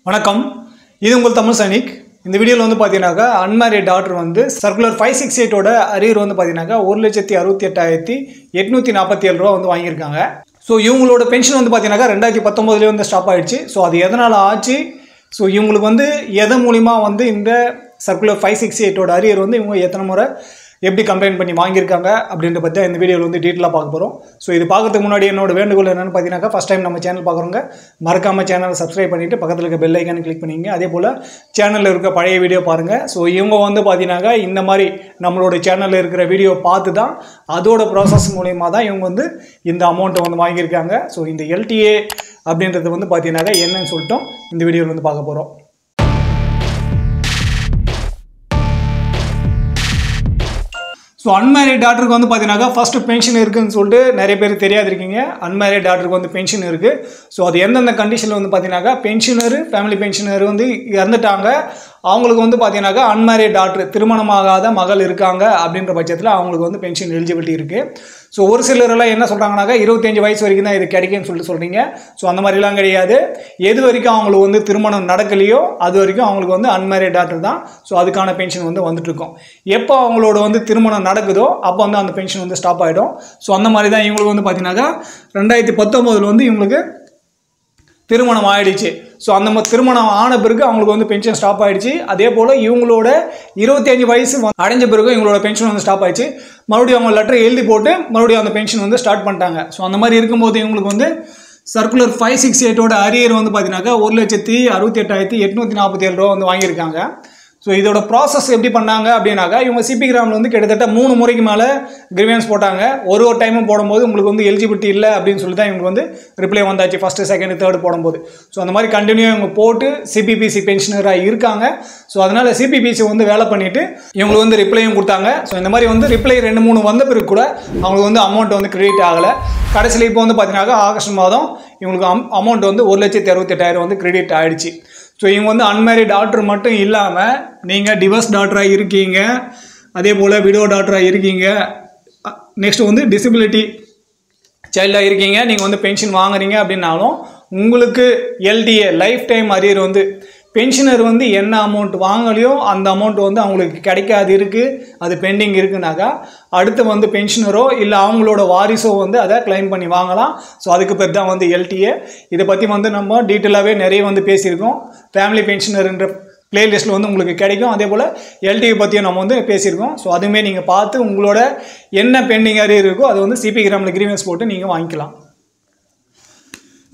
வணக்கம். இது உங்கள் தமிழ் சைனிக். இந்த வீடியோவில் வந்து பார்த்தீங்கன்னாக்கா அன்மேரிட் டாக்டர் வந்து சர்க்குலர் 568ஓட அரியர் வந்து பார்த்தீங்கன்னாக்கா 1,68,847 ரூபா வந்து வாங்கியிருக்காங்க. ஸோ இவங்களோட பென்ஷன் வந்து பார்த்தீங்கன்னாக்கா 2019 வந்து ஸ்டாப் ஆகிடுச்சு. ஸோ அது எதனால் ஆச்சு, ஸோ இவங்களுக்கு வந்து எதன் மூலிமா வந்து இந்த சர்க்குலர் 568ஓட அரியர் வந்து இவங்க எத்தனை முறை எப்படி கம்ப்ளைண்ட் பண்ணி வாங்கியிருக்காங்க அப்படின்ற பற்றி இந்த வீடியோவில் வந்து டீட்டெயிலாக பார்க்க போகிறோம். ஸோ இது பார்க்கறதுக்கு முன்னாடி என்னோட வேண்டுகோள் என்னென்னு பார்த்தீங்கன்னாக்கா ஃபஸ்ட் டைம் நம்ம சேனல் பார்க்குறவங்க மறக்காமல் சேனலை சப்ஸ்கிரைப் பண்ணிவிட்டு பக்கத்தில் இருக்க பெல் ஐக்கானை கிளிக் பண்ணிங்க. அதே போல் சேனலில் இருக்க பழைய வீடியோ பாருங்கள். ஸோ இவங்க வந்து பார்த்தீங்கன்னாக்கா இந்த மாதிரி நம்மளோட சேனலில் இருக்கிற வீடியோ பார்த்து தான் அதோட ப்ராசஸ் மூலயமா தான் இவங்க வந்து இந்த அமௌண்ட்டை வந்து வாங்கியிருக்காங்க. ஸோ இந்த எல்டிஏ அப்படின்றது வந்து பார்த்தீங்கன்னாக்கா என்னன்னு சொல்லிட்டோம் இந்த வீடியோவில் வந்து பார்க்க போகிறோம். ஸோ அன்மேரிட் டாக்டருக்கு வந்து பார்த்தீங்கன்னாக்கா ஃபஸ்ட்டு பென்ஷன் இருக்குதுன்னு சொல்லிட்டு நிறைய பேர் தெரியாது இருக்கீங்க. அன்மேரிட் டாக்டருக்கு வந்து பென்ஷன் இருக்குது. ஸோ அது எந்தெந்த கண்டிஷனில் வந்து பார்த்தீங்கன்னாக்கா பென்ஷனரு ஃபேமிலி பென்ஷனர் வந்து இறந்துட்டாங்க, அவங்களுக்கு வந்து பார்த்தீங்கன்னாக்கா அன்மேரிட் டாக்டர் திருமணமாகாத மகள் இருக்காங்க அப்படின்ற பட்சத்தில் அவங்களுக்கு வந்து பென்ஷன் எலிஜிபிலிட்டி இருக்குது. ஸோ ஒரு சிலரெல்லாம் என்ன சொல்கிறாங்கனாக்கா 25 வயசு வரைக்கும் தான் இது கிடைக்குன்னு சொல்லிட்டு சொல்கிறீங்க. ஸோ அந்த மாதிரிலாம் கிடையாது. எது வரைக்கும் அவங்களுக்கு வந்து திருமணம் நடக்கலையோ அது வரைக்கும் அவங்களுக்கு வந்து அன்மேரிட் டாக்டர் தான். ஸோ அதுக்கான பென்ஷன் வந்து வந்துட்டுருக்கோம். எப்போ அவங்களோட வந்து திருமணம் நடக்குதோ அப்போ வந்து அந்த பென்ஷன் வந்து ஸ்டாப் ஆகிடும். ஸோ அந்த மாதிரி தான் இவங்களுக்கு வந்து பார்த்தீங்கன்னாக்கா 2019 வந்து இவங்களுக்கு திருமணம் ஆகிடுச்சு. ஸோ அந்த திருமணம் ஆன பிறகு அவங்களுக்கு வந்து பென்ஷன் ஸ்டாப் ஆகிடுச்சு. அதே போல் இவங்களோட 25 வயசு அடைஞ்ச பிறகு இவங்களோட பென்ஷன் வந்து ஸ்டாப் ஆகிடுச்சு. மறுபடியும் அவங்க லெட்டர் எழுதி போட்டு மறுபடியும் அந்த பென்ஷன் வந்து ஸ்டார்ட் பண்ணிட்டாங்க. ஸோ அந்த மாதிரி இருக்கும்போது இவங்களுக்கு வந்து சர்க்குலர் 568ஓட அரியர் வந்து பார்த்தீங்கன்னாக்கா 1,68,847 ரூபா வந்து வாங்கியிருக்காங்க. ஸோ இதோட ப்ராசஸ் எப்படி பண்ணாங்க அப்படின்னாக்கா இவங்க சிபி கிராமில் வந்து கிட்டத்தட்ட 3 முறைக்கு மேலே கிரிவியன்ஸ் போட்டாங்க. ஒரு டைமும் போடும்போது உங்களுக்கு வந்து எலிஜிபிலிட்டி இல்லை அப்படின்னு சொல்லி தான் இவங்களுக்கு வந்து ரிப்ளை வந்தாச்சு ஃபஸ்ட்டு, செகண்ட், தேர்டு போடும்போது. ஸோ அந்த மாதிரி கண்டினியூ இவங்க போட்டு சிபிபிசி பென்ஷனராக இருக்காங்க. ஸோ அதனால் சிபிபிசி வந்து வேலை பண்ணிவிட்டு இவங்களுக்கு வந்து ரிப்ளையும் கொடுத்தாங்க. ஸோ இந்த மாதிரி வந்து ரிப்ளை 2-3 வந்த பிறகு கூட அவங்களுக்கு வந்து அமௌண்ட் வந்து கிரெடிட் ஆகலை. கடைசியில் இப்போ வந்து பார்த்தீங்கன்னாக்கா ஆகஸ்ட் மாதம் இவங்களுக்கு அமௌண்ட் வந்து 1,68,000 வந்து கிரெடிட் ஆகிடுச்சு. ஸோ இவங்க வந்து அன்மேரிட் டாக்டர் மட்டும் இல்லாமல் நீங்கள் டிவோர்ஸ் டாக்டராக இருக்கீங்க, அதே போல் விடோ டாக்டராக இருக்கீங்க, நெக்ஸ்ட் வந்து டிசபிலிட்டி சைல்டாக இருக்கீங்க, நீங்கள் வந்து பென்ஷன் வாங்குறீங்க அப்படின்னாலும் உங்களுக்கு எல்டிஏ லைஃப் டைம் அரியர் வந்து பென்ஷனர் வந்து என்ன அமௌண்ட் வாங்கலையோ அந்த அமௌண்ட் வந்து அவங்களுக்கு கிடைக்காது இருக்குது, அது பெண்டிங் இருக்குனாக்கா அடுத்து வந்து பென்ஷனரோ இல்லை அவங்களோட வாரிசோ வந்து அதை கிளைம் பண்ணி வாங்கலாம். ஸோ அதுக்கு பேர் தான் வந்து எல்டிஏ. இதை பற்றி வந்து நம்ம டீட்டெயிலாகவே நிறைய வந்து பேசியிருக்கோம். ஃபேமிலி பென்ஷனர்ன்ற பிளேலிஸ்ட்டில் வந்து உங்களுக்கு கிடைக்கும். அதே போல் எல்டிஏ பற்றியும் நம்ம வந்து பேசியிருக்கோம். ஸோ அதுவுமே நீங்கள் பார்த்து உங்களோட என்ன பெண்டிங் அரியர் இருக்கோ அதை வந்து சிபி கிராமில் கிரீவன்ஸ் போட்டு நீங்கள் வாங்கிக்கலாம்.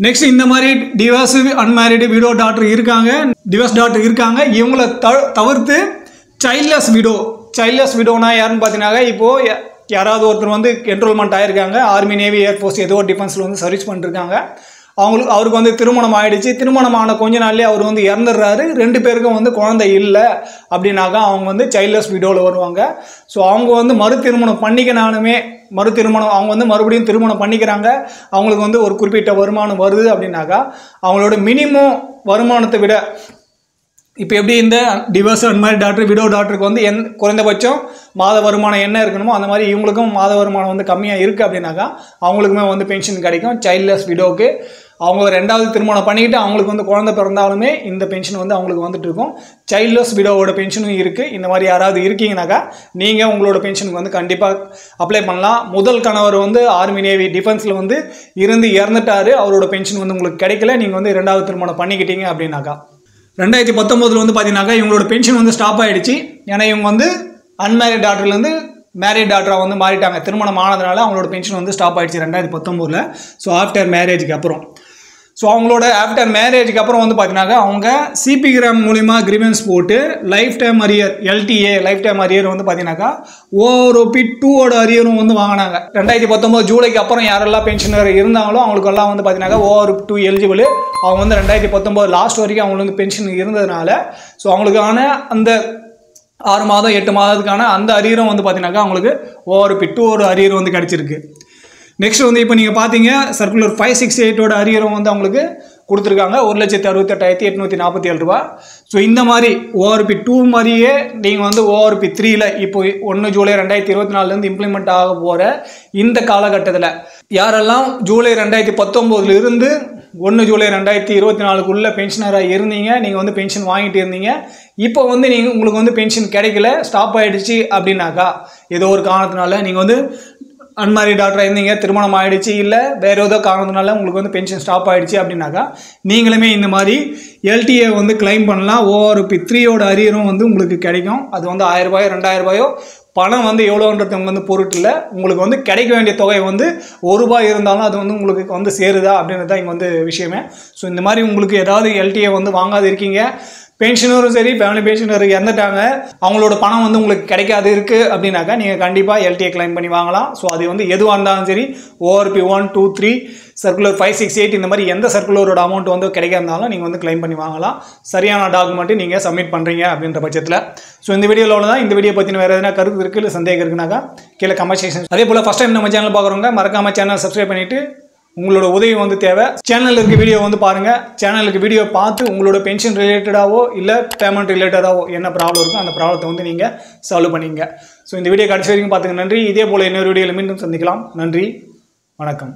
நெக்ஸ்ட் இந்த மாதிரி டிவோர்ஸ் அன்மேரிடு விடோ டாக்டர் இருக்காங்க, டிவோர்ஸ் டாக்டர் இருக்காங்க. இவங்கள தவிர்த்து சைல்ட்லெஸ் விடோனா யாருன்னு பார்த்தீங்கன்னா இப்போது யாராவது ஒருத்தர் வந்து என்ரோல்மெண்ட் ஆகிருக்காங்க, ஆர்மி, நேவி, ஏர்ஃபோர்ஸ் ஏதோ டிஃபென்ஸில் வந்து சர்வீஸ் பண்ணிருக்காங்க. அவருக்கு வந்து திருமணம் ஆகிடுச்சு. திருமணம் ஆன கொஞ்ச நாள்லேயே அவர் வந்து இறந்துடுறாரு. 2 பேருக்கும் வந்து குழந்தை இல்லை அப்படின்னாக்கா அவங்க வந்து சைல்ட்லெஸ் விடோவில் வருவாங்க. ஸோ அவங்க வந்து மறுதிருமணம் பண்ணிக்கினாலுமே அவங்க வந்து மறுபடியும் திருமணம் பண்ணிக்கிறாங்க, அவங்களுக்கு வந்து ஒரு குறிப்பிட்ட வருமானம் வருது அப்படின்னாக்கா அவங்களோட மினிமம் வருமானத்தை விட இப்போ எப்படி இந்த டிவோர்ஸ் அன்மேரிட் டாக்டர் விடோ டாக்டருக்கு வந்து குறைந்தபட்சம் மாத வருமானம் என்ன இருக்கணுமோ அந்த மாதிரி இவங்களுக்கும் மாத வருமானம் வந்து கம்மியாக இருக்குது அப்படின்னாக்கா அவங்களுக்குமே வந்து பென்ஷன் கிடைக்கும். சைல்ட்லெஸ் விடோவுக்கு அவங்க 2வது திருமணம் பண்ணிக்கிட்டு அவங்களுக்கு வந்து குழந்தை பிறந்தாலுமே இந்த பென்ஷன் வந்து அவங்களுக்கு வந்துட்டு இருக்கும். சைல்ட்லெஸ் விடோவோட பென்ஷனும் இருக்குது. இந்த மாதிரி யாராவது இருக்கீங்கனாக்கா நீங்கள் உங்களோட பென்ஷனுக்கு வந்து கண்டிப்பாக அப்ளை பண்ணலாம். முதல் கணவர் வந்து ஆர்மி, நேவி, டிஃபென்ஸில் வந்து இறந்துட்டார், அவரோட பென்ஷன் வந்து உங்களுக்கு கிடைக்கல, நீங்கள் வந்து 2வது திருமணம் பண்ணிக்கிட்டீங்க அப்படின்னாக்கா 2019 வந்து பார்த்தீங்கன்னாக்கா இவங்களோட பென்ஷன் வந்து ஸ்டாப் ஆகிடுச்சு. ஏன்னா இவங்க வந்து அன்மேரிட் டாக்டர்லேருந்து மேரிட் டாக்டராக வந்து மாறிட்டாங்க. திருமணம் ஆனதுனால அவங்களோட பென்ஷன் வந்து ஸ்டாப் ஆகிடுச்சு 2019. ஸோ ஆஃப்டர் மேரேஜுக்கு அப்புறம் அவங்களோட ஆஃப்டர் மேரேஜுக்கு அப்புறம் வந்து பார்த்தீங்கன்னாக்கா அவங்க சிபி கிராம் மூலிமா கிரிவன்ஸ் போட்டு life time arrear LDA life time arrear வந்து பார்த்தீங்கன்னாக்கா ORP2ஓட அரியரும் வந்து வாங்கினாங்க. 2019 ஜூலைக்கு அப்புறம் யாரெல்லாம் பென்ஷனர் இருந்தாங்களோ அவங்களுக்கெல்லாம் வந்து பார்த்தீங்கன்னாக்கா ORP2 எலிஜிபிள். அவங்க வந்து 2019 லாஸ்ட் வரைக்கும் அவங்களுக்கு வந்து பென்ஷன் இருந்ததுனால ஸோ அவங்களுக்கான அந்த 6 மாதம் 8 மாதத்துக்கான அந்த அரியரும் வந்து பார்த்தீங்கன்னாக்கா அவங்களுக்கு ORP2 அரியர் வந்து கிடச்சிருக்கு. நெக்ஸ்ட் வந்து இப்போ நீங்கள் பார்த்தீங்க சர்க்குலர் 568ஓட அரியரும் வந்து அவங்களுக்கு கொடுத்துருக்காங்க 1,68,847 ரூபா. ஸோ இந்த மாதிரி ORP2 மாதிரியே நீங்கள் வந்து ORP3ல் இப்போ 1 ஜூலை 2024 இம்ப்ளிமெண்ட் ஆக போகிற இந்த காலகட்டத்தில் யாரெல்லாம் ஜூலை 2019 இருந்து 1 ஜூலை 2024க்குள்ளே பென்ஷனராக இருந்தீங்க, நீங்கள் வந்து பென்ஷன் வாங்கிட்டு இருந்தீங்க, இப்போ வந்து உங்களுக்கு வந்து பென்ஷன் கிடைக்கல, ஸ்டாப் ஆகிடுச்சு அப்படின்னாக்கா, ஏதோ ஒரு காரணத்தினால நீங்கள் வந்து அன்மேரிட் டாக்டராக இருந்தீங்க, திருமணம் ஆகிடுச்சு, இல்லை வேறு ஏதோ காரணத்தினால உங்களுக்கு வந்து பென்ஷன் ஸ்டாப் ஆகிடுச்சு அப்படின்னாக்கா, நீங்களுமே இந்த மாதிரி எல்டிஏ வந்து கிளைம் பண்ணலாம். ORP 3யோட அரியரும் வந்து உங்களுக்கு கிடைக்கும். அது வந்து 1000 ரூபாயோ 2000 ரூபாயோ பணம் வந்து எவ்வளோன்றது வந்து பொருட்டு இல்லை. உங்களுக்கு வந்து கிடைக்க வேண்டிய தொகை வந்து ₹1 இருந்தாலும் அது வந்து உங்களுக்கு வந்து சேருதா அப்படின்றது தான் இங்கே வந்து விஷயமே. ஸோ இந்த மாதிரி உங்களுக்கு ஏதாவது எல்டிஏ வந்து வாங்காது இருக்கீங்க, பென்ஷனரும் சரி ஃபேமிலி பென்ஷனர் இறந்துட்டாங்க, அவங்களோட பணம் வந்து உங்களுக்கு கிடைக்காது இருக்குது அப்படின்னாக்கா நீங்கள் கண்டிப்பாக எல்டிஏ கிளைம் பண்ணி வாங்கலாம். ஸோ அது வந்து எதுவாக இருந்தாலும் சரி, ORP 1, 2, 3, சர்க்குலர் 5, 6, 8 இந்த மாதிரி எந்த சர்க்குலரோட அமௌண்ட் வந்து கிடைக்காதுனாலும் நீங்கள் வந்து கிளைம் பண்ணி வாங்கலாம், சரியான டாக்குமெண்ட்டு நீங்கள் சப்மிட் பண்ணுறீங்க அப்படின்ற பட்சத்தில். ஸோ இந்த வீடியோவில் தான். இந்த வீடியோ பற்றின வேறு எதனா கருத்து இருக்குது இல்லை சந்தேகம் இருக்குனாக்கா கீழே கமெண்ட் செக்ஷன். அதே போல் ஃபஸ்ட் டைம் நம்ம சேனல் பார்க்குறவங்க மறக்காமல் சேனல் சப்ஸ்கிரைப் பண்ணிவிட்டு உங்களோட உதவி வந்து தேவை. சேனலில் இருக்க வீடியோ வந்து பாருங்கள். சேனலுக்கு வீடியோ பார்த்து உங்களோட பென்ஷன் ரிலேட்டடாவோ இல்லை பேமெண்ட் ரிலேட்டடாவோ என்ன ப்ராப்ளம் இருக்கோ அந்த ப்ராப்ளத்தை வந்து நீங்கள் சால்வ் பண்ணிங்க. ஸோ இந்த வீடியோ கடைசி வரைக்கும் பார்த்துங்க. நன்றி. இதே போல் இன்னொரு வீடியோவில் மீண்டும் சந்திக்கலாம். நன்றி, வணக்கம்.